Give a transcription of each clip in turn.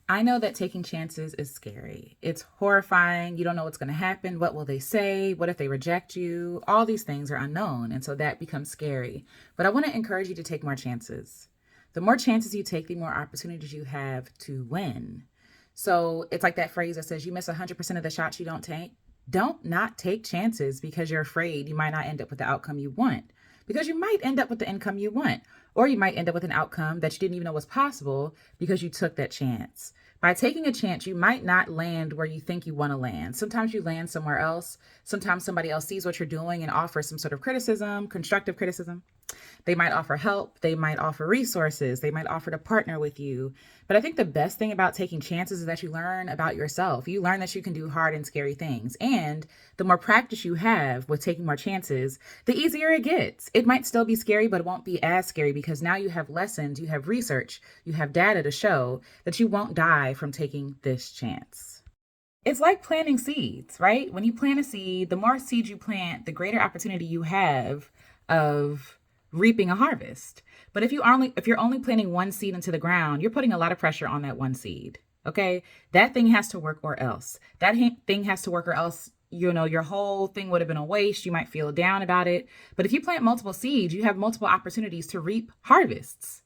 I know that taking chances is scary. It's horrifying. You don't know what's going to happen. What will they say? What if they reject you? All these things are unknown. And so that becomes scary. But I want to encourage you to take more chances. The more chances you take, the more opportunities you have to win. So it's like that phrase that says you miss 100% of the shots you don't take. Don't not take chances because you're afraid you might not end up with the outcome you want. Because you might end up with the income you want, or you might end up with an outcome that you didn't even know was possible because you took that chance. By taking a chance, you might not land where you think you want to land. Sometimes you land somewhere else. Sometimes somebody else sees what you're doing and offers some sort of criticism, constructive criticism. They might offer help. They might offer resources. They might offer to partner with you. But I think the best thing about taking chances is that you learn about yourself. You learn that you can do hard and scary things. And the more practice you have with taking more chances, the easier it gets. It might still be scary, but it won't be as scary because now you have lessons, you have research, you have data to show that you won't die from taking this chance. It's like planting seeds, right? When you plant a seed, the more seeds you plant, the greater opportunity you have of reaping a harvest. But if you're only planting one seed into the ground, you're putting a lot of pressure on that one seed. Okay? That thing has to work or else. Thing has to work or else your whole thing would have been a waste. You might feel down about it. But if you plant multiple seeds, you have multiple opportunities to reap harvests,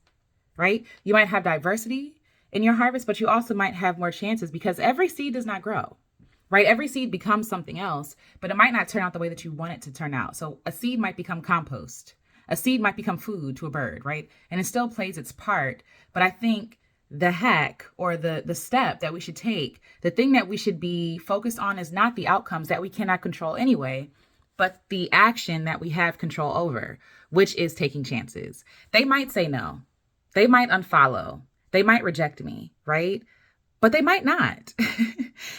right? You might have diversity in your harvest, but you also might have more chances because every seed does not grow, right? Every seed becomes something else, but it might not turn out the way that you want it to turn out. So a seed might become compost. A seed might become food to a bird, right? And it still plays its part. But I think the hack or the step that we should take, the thing that we should be focused on is not the outcomes that we cannot control anyway, but the action that we have control over, which is taking chances. They might say no. They might unfollow. They might reject me, right? But they might not.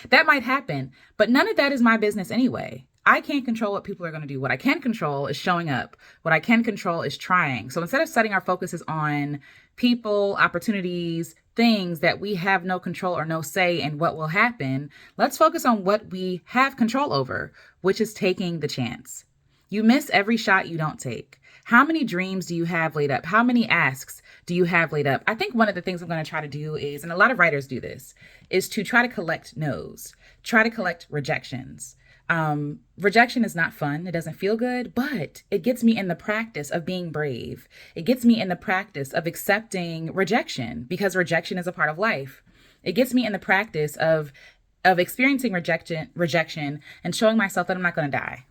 That might happen. But none of that is my business anyway. I can't control what people are going to do. What I can control is showing up. What I can control is trying. So instead of setting our focuses on people, opportunities, things that we have no control or no say in what will happen, let's focus on what we have control over, which is taking the chance. You miss every shot you don't take. How many dreams do you have laid up? How many asks do you have laid up? I think one of the things I'm going to try to do is, and a lot of writers do this, is to try to collect no's, try to collect rejections. Rejection is not fun. It doesn't feel good, but it gets me in the practice of being brave. It gets me in the practice of accepting rejection because rejection is a part of life. It gets me in the practice of experiencing rejection and showing myself that I'm not going to die.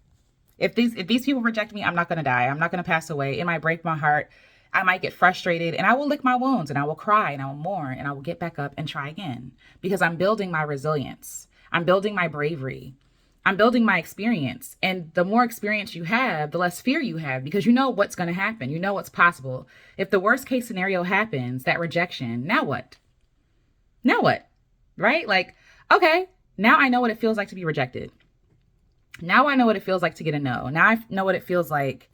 If these people reject me, I'm not going to die. I'm not going to pass away. It might break my heart. I might get frustrated and I will lick my wounds and I will cry and I will mourn and I will get back up and try again because I'm building my resilience. I'm building my bravery. I'm building my experience. And the more experience you have, the less fear you have because you know what's going to happen. You know what's possible. If the worst case scenario happens, that rejection, now what? Now what? Right? Like, okay, now I know what it feels like to be rejected. Now I know what it feels like to get a no. Now I know what it feels like.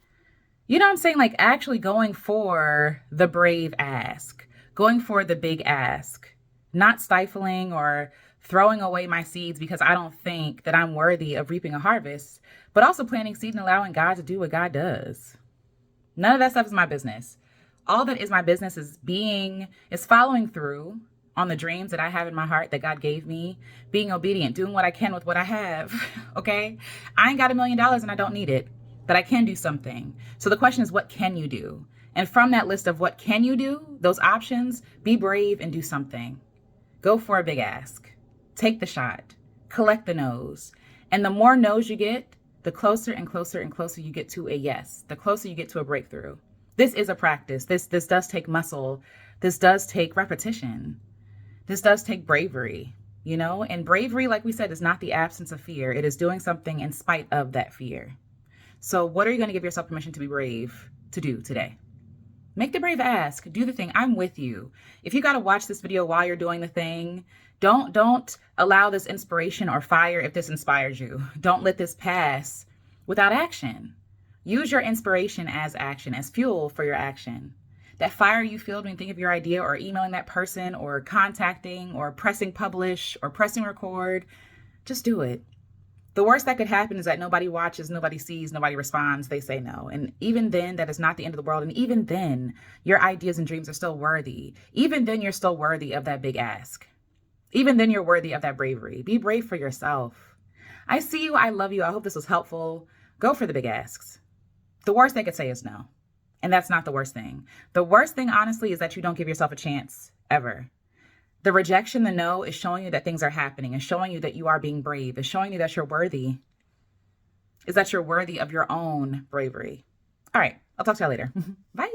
You know what I'm saying? Like actually going for the brave ask, going for the big ask, not stifling or throwing away my seeds because I don't think that I'm worthy of reaping a harvest, but also planting seed and allowing God to do what God does. None of that stuff is my business. All that is my business is following through on the dreams that I have in my heart that God gave me, being obedient, doing what I can with what I have. Okay. I ain't got $1 million and I don't need it, but I can do something. So the question is, what can you do? And from that list of what can you do, those options, be brave and do something. Go for a big ask. Take the shot. Collect the no's. And the more no's you get, the closer and closer and closer you get to a yes, the closer you get to a breakthrough. This is a practice. This does take muscle. This does take repetition. This does take bravery, and bravery, like we said, is not the absence of fear. It is doing something in spite of that fear. So what are you going to give yourself permission to be brave to do today? Make the brave ask. Do the thing. I'm with you. If you got to watch this video while you're doing the thing, don't allow this inspiration or fire if this inspires you. Don't let this pass without action. Use your inspiration as action, as fuel for your action. That fire you feel when you think of your idea or emailing that person or contacting or pressing publish or pressing record, just do it. The worst that could happen is that nobody watches, nobody sees, nobody responds. They say no. And even then, that is not the end of the world. And even then, your ideas and dreams are still worthy. Even then, you're still worthy of that big ask. Even then, you're worthy of that bravery. Be brave for yourself. I see you. I love you. I hope this was helpful. Go for the big asks. The worst they could say is no. And that's not the worst thing. The worst thing, honestly, is that you don't give yourself a chance ever. The rejection, the no, is showing you that things are happening, is showing you that you are being brave, is showing you that you're worthy, is that you're worthy of your own bravery. All right. I'll talk to y'all later. Bye.